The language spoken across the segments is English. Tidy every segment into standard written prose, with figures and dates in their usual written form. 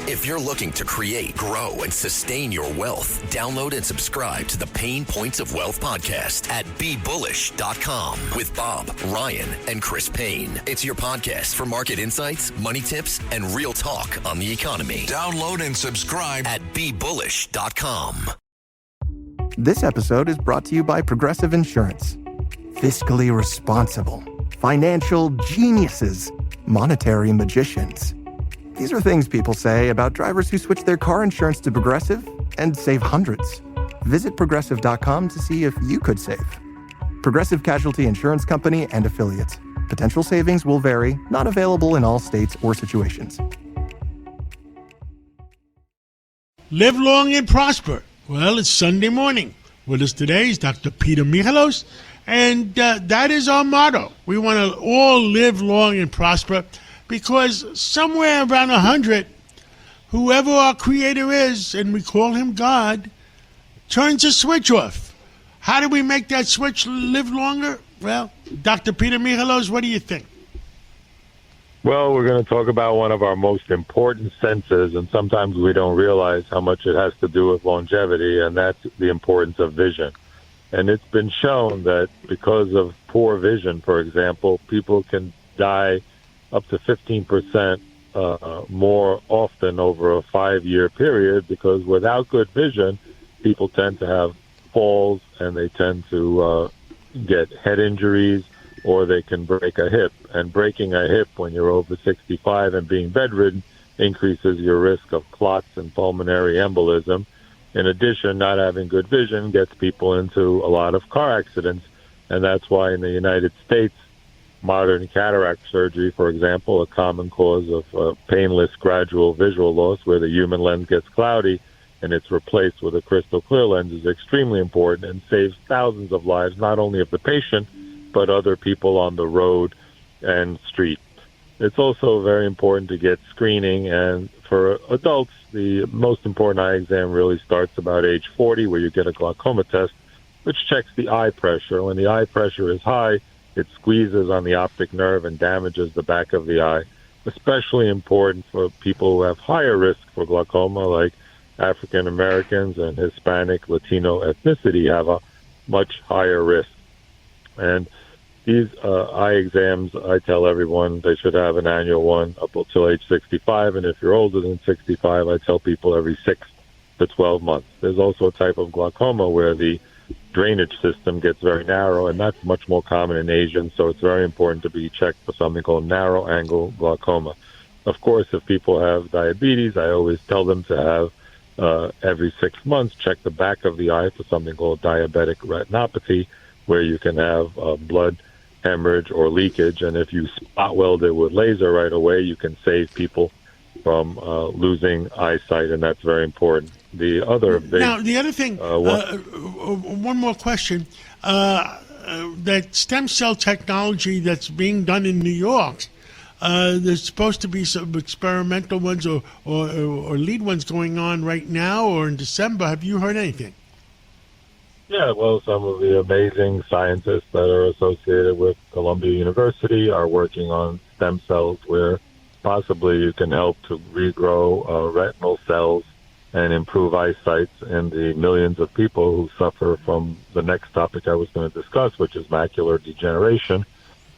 If you're looking to create, grow, and sustain your wealth, download and subscribe to the Pain Points of Wealth podcast at BeBullish.com with Bob, Ryan, and Chris Payne. It's your podcast for market insights, money tips, and real talk on the economy. Download and subscribe at BeBullish.com. This episode is brought to you by Progressive Insurance. Fiscally responsible, financial geniuses, monetary magicians. These are things people say about drivers who switch their car insurance to Progressive and save hundreds. Visit Progressive.com to see if you could save. Progressive Casualty Insurance Company and Affiliates. Potential savings will vary, not available in all states or situations. Live long and prosper. Well, it's Sunday morning. With us today is Dr. Peter Michalos, and that is our motto. We want to all live long and prosper because somewhere around 100, whoever our creator is, and we call him God, turns a switch off. How do we make that switch live longer? Well, Dr. Peter Michalos, what do you think? Well, we're going to talk about one of our most important senses, and sometimes we don't realize how much it has to do with longevity, and that's the importance of vision. And it's been shown that because of poor vision, for example, people can die up to 15% more often over a 5-year period, because without good vision, people tend to have falls and they tend to get head injuries, or they can break a hip. And breaking a hip when you're over 65 and being bedridden increases your risk of clots and pulmonary embolism. In addition, not having good vision gets people into a lot of car accidents, and that's why in the United States, modern cataract surgery, for example, a common cause of painless gradual visual loss where the human lens gets cloudy and it's replaced with a crystal clear lens, is extremely important and saves thousands of lives, not only of the patient, but other people on the road and street. It's also very important to get screening, and for adults, the most important eye exam really starts about age 40, where you get a glaucoma test, which checks the eye pressure. When the eye pressure is high, it squeezes on the optic nerve and damages the back of the eye. Especially important for people who have higher risk for glaucoma, like African Americans and Hispanic, Latino ethnicity have a much higher risk. And these eye exams, I tell everyone they should have an annual one up until age 65. And if you're older than 65, I tell people every 6 to 12 months. There's also a type of glaucoma where the drainage system gets very narrow, and that's much more common in Asians. So it's very important to be checked for something called narrow angle glaucoma. Of course, if people have diabetes, I always tell them to have every 6 months check the back of the eye for something called diabetic retinopathy, where you can have blood hemorrhage or leakage, and if you spot weld it with laser right away, you can save people from losing eyesight, and that's very important. The other big, now, the other thing, one more question, that stem cell technology that's being done in New York, there's supposed to be some experimental ones or lead ones going on right now or in December. Have you heard anything? Yeah, well, some of the amazing scientists that are associated with Columbia University are working on stem cells where possibly you can help to regrow retinal cells and improve eyesight in the millions of people who suffer from the next topic I was going to discuss, which is macular degeneration,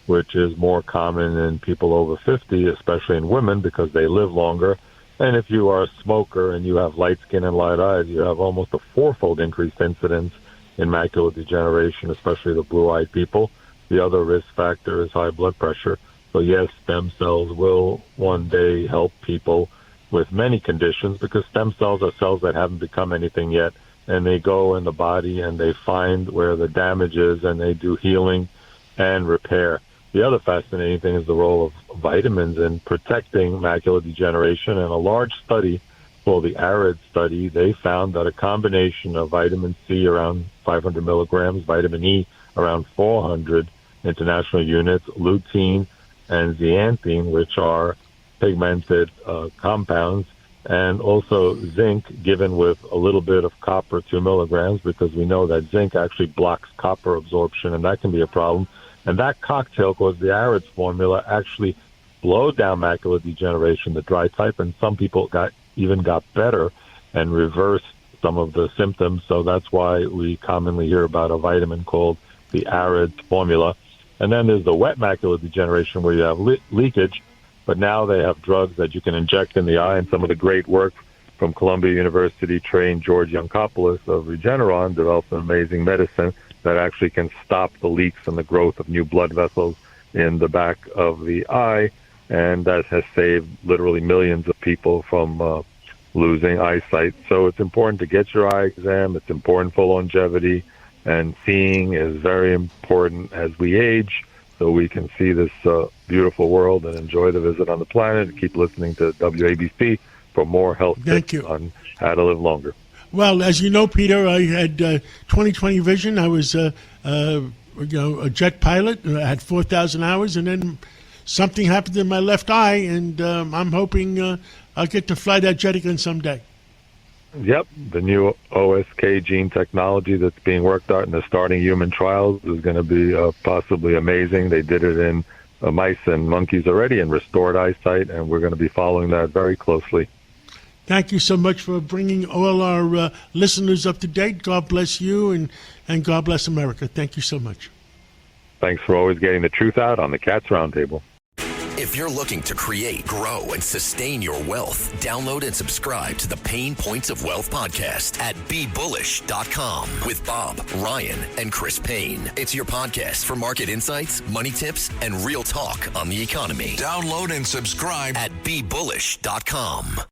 which is more common in people over 50, especially in women, because they live longer. And if you are a smoker and you have light skin and light eyes, you have almost a 4-fold increased incidence in macular degeneration, especially the blue-eyed people. The other risk factor is high blood pressure. So yes, stem cells will one day help people with many conditions, because stem cells are cells that haven't become anything yet, and they go in the body and they find where the damage is and they do healing and repair. The other fascinating thing is the role of vitamins in protecting macular degeneration. In a large study called the ARID study, they found that a combination of vitamin C around 500 milligrams, vitamin E around 400 international units, lutein and zeaxanthin, which are pigmented compounds, and also zinc given with a little bit of copper, 2 milligrams, because we know that zinc actually blocks copper absorption, and that can be a problem. And that cocktail, called the ARIDS formula, actually slowed down macular degeneration, the dry type, and some people got even got better and reversed some of the symptoms. So that's why we commonly hear about a vitamin called the ARID formula. And then there's the wet macular degeneration where you have leakage, but now they have drugs that you can inject in the eye, and some of the great work from Columbia University trained George Yancopoulos of Regeneron developed an amazing medicine that actually can stop the leaks and the growth of new blood vessels in the back of the eye, and that has saved literally millions of people from losing eyesight. So it's important to get your eye exam. It's important for longevity, and seeing is very important as we age, so we can see this beautiful world and enjoy the visit on the planet. Keep listening to WABC for more health tips on how to live longer. Well, as you know, Peter, I had 20/20 vision. I was a jet pilot. I had 4,000 hours, and then something happened in my left eye, and I'm hoping I'll get to fly that jet again someday. Yep, the new OSK gene technology that's being worked on in the starting human trials is going to be possibly amazing. They did it in mice and monkeys already and restored eyesight, and we're going to be following that very closely. Thank you so much for bringing all our listeners up to date. God bless you, and God bless America. Thank you so much. Thanks for always getting the truth out on the Cats Roundtable. If you're looking to create, grow, and sustain your wealth, download and subscribe to the Pain Points of Wealth podcast at BeBullish.com with Bob, Ryan, and Chris Payne. It's your podcast for market insights, money tips, and real talk on the economy. Download and subscribe at BeBullish.com.